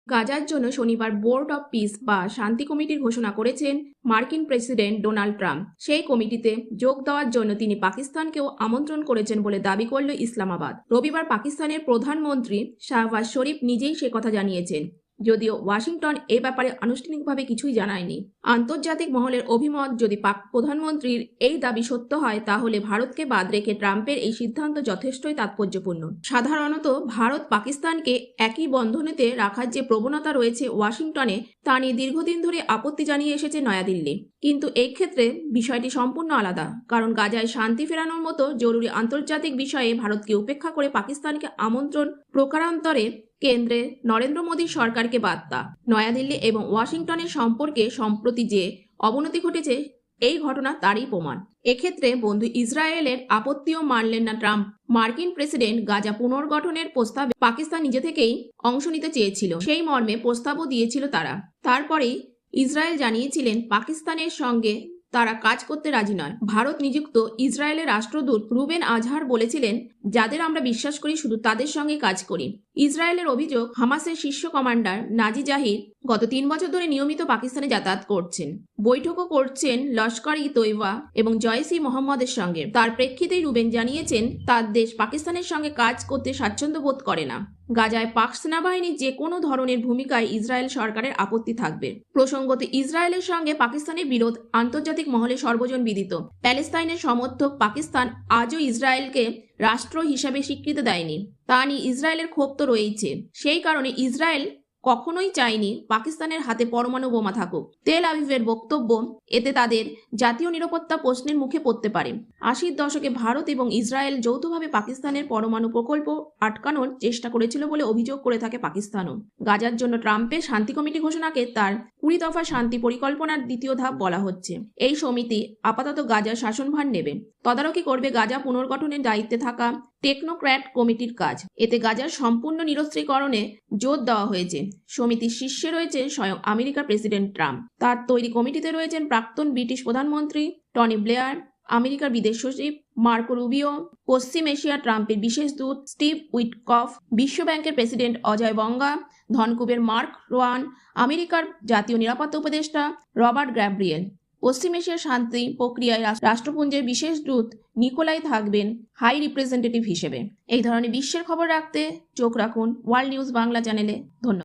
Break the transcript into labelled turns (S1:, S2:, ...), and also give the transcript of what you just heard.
S1: গাজার জন্য শনিবার বোর্ড অব পিস বা শান্তি কমিটির ঘোষণা করেছেন মার্কিন প্রেসিডেন্ট ডোনাল্ড ট্রাম্প। সেই কমিটিতে যোগ দেওয়ার জন্য তিনি পাকিস্তানকেও আমন্ত্রণ করেছেন বলে দাবি করল ইসলামাবাদ। রবিবার পাকিস্তানের প্রধানমন্ত্রী শাহবাজ শরীফ নিজেই সে কথা জানিয়েছেন, যদিও ওয়াশিংটন এ ব্যাপারে আনুষ্ঠানিকভাবে কিছুই জানায়নি। আন্তর্জাতিক মহলের অভিমত, যদি পাক প্রধানমন্ত্রীর এই দাবি সত্য হয় তাহলে ভারতকে বাদ রেখে ট্রাম্পের এই সিদ্ধান্ত যথেষ্টই তাৎপর্যপূর্ণ। সাধারণত ভারত পাকিস্তানকে একই বন্ধনেতে রাখার যে প্রবণতা রয়েছে ওয়াশিংটনে, তা নিয়ে দীর্ঘদিন ধরে আপত্তি জানিয়ে এসেছে নয়াদিল্লি। কিন্তু এই ক্ষেত্রে বিষয়টি সম্পূর্ণ আলাদা, কারণ গাজায় শান্তি ফেরানোর মতো জরুরি আন্তর্জাতিক বিষয়ে ভারতকে উপেক্ষা করে পাকিস্তানকে আমন্ত্রণ প্রকারান্তরে কেন্দ্রে নরেন্দ্র মোদী সরকারকে বার্তা। নয়াদিল্লি এবং ওয়াশিংটনের সম্পর্কে সম্প্রতি যে অবনতি ঘটেছে, এই ঘটনা তারই প্রমাণ। এক্ষেত্রে বন্ধু ইসরায়েলের আপত্তিও মানলেন না ট্রাম্প। মার্কিন প্রেসিডেন্ট গাজা পুনর্গঠনের প্রস্তাবে পাকিস্তান নিজে থেকেই অংশ নিতে চেয়েছিল, সেই মর্মে প্রস্তাবও দিয়েছিল তারা। তারপরেই ইসরায়েল জানিয়েছিলেন পাকিস্তানের সঙ্গে তারা কাজ করতে রাজি নয়। ভারত নিযুক্ত ইসরায়েলের রাষ্ট্রদূত রুবেন আজহার বলেছিলেন, যাদের আমরা বিশ্বাস করি শুধু তাদের সঙ্গে কাজ করি। ইসরায়েলের অভিযোগ, হামাসের শীর্ষ কমান্ডার নাজি জাহির গত 3 বছর ধরে নিয়মিত পাকিস্তানে যাতায়াত করছেন, বৈঠকও করছেন লস্কর-ই তৈবা এবং জয়েশ-ই মোহাম্মদের সঙ্গে। তার প্রেক্ষিতেই রুবেন জানিয়েছেন তার দেশ পাকিস্তানের সঙ্গে কাজ করতে স্বাচ্ছন্দ্য বোধ করে না। গাজায় পাক সেনাবাহিনীর যে কোনো ধরনের ভূমিকায় ইসরায়েল সরকারের আপত্তি থাকবে। প্রসঙ্গত, ইসরায়েলের সঙ্গে পাকিস্তানের বিরোধ আন্তর্জাতিক মহলে সর্বজন বিদিত। প্যালেস্তাইনের সমর্থক পাকিস্তান আজও ইসরায়েলকে রাষ্ট্র হিসাবে স্বীকৃতি দেয়নি। তা নিয়ে ইসরায়েলের ক্ষোভ তো রয়েছে। সেই কারণে ইসরায়েল কখনোই চায়নি পাকিস্তানের হাতে পরমাণু বোমা থাকুক। তেল আবিবের বক্তব্য, এতে তাদের জাতীয় নিরাপত্তা প্রশ্নের মুখে পড়তে পারে। 80-র দশকে ভারত এবং ইসরায়েল যৌথভাবে পাকিস্তানের পরমাণু প্রকল্প আটকানোর চেষ্টা করেছিল বলে অভিযোগ করে থাকে পাকিস্তানও। গাজার জন্য ট্রাম্পের শান্তি কমিটি ঘোষণাকে তার 20 দফা শান্তি পরিকল্পনার দ্বিতীয় ধাপ বলা হচ্ছে। এই সমিতি আপাতত গাজার শাসনভার নেবে, তদারকি করবে গাজা পুনর্গঠনের দায়িত্বে থাকা টেকনোক্র্যাট কমিটির কাজ। এতে গাজার সম্পূর্ণ নিরস্ত্রীকরণে জোর দেওয়া হয়েছে। সমিতির শীর্ষে রয়েছেন স্বয়ং আমেরিকার প্রেসিডেন্ট ট্রাম্প। তার তৈরি কমিটিতে রয়েছেন প্রাক্তন ব্রিটিশ প্রধানমন্ত্রী টনি ব্লেয়ার, আমেরিকার বিদেশ সচিব মার্কো রুবিও, পশ্চিম এশিয়া ট্রাম্পের বিশেষ দূত স্টিভ উইটকফ, বিশ্বব্যাংকের প্রেসিডেন্ট অজয় বঙ্গা, ধনকুবের মার্ক রোয়ান, আমেরিকার জাতীয় নিরাপত্তা উপদেষ্টা রবার্ট গ্যাব্রিয়েল। পশ্চিম এশিয়ার শান্তি প্রক্রিয়ায় রাষ্ট্রপুঞ্জের বিশেষ দূত নিকোলাই থাকবেন হাই রিপ্রেজেন্টেটিভ হিসেবে। এই ধরনের বিশ্বের খবর রাখতে চোখ রাখুন ওয়ার্ল্ড নিউজ বাংলা চ্যানেলে। ধন্যবাদ।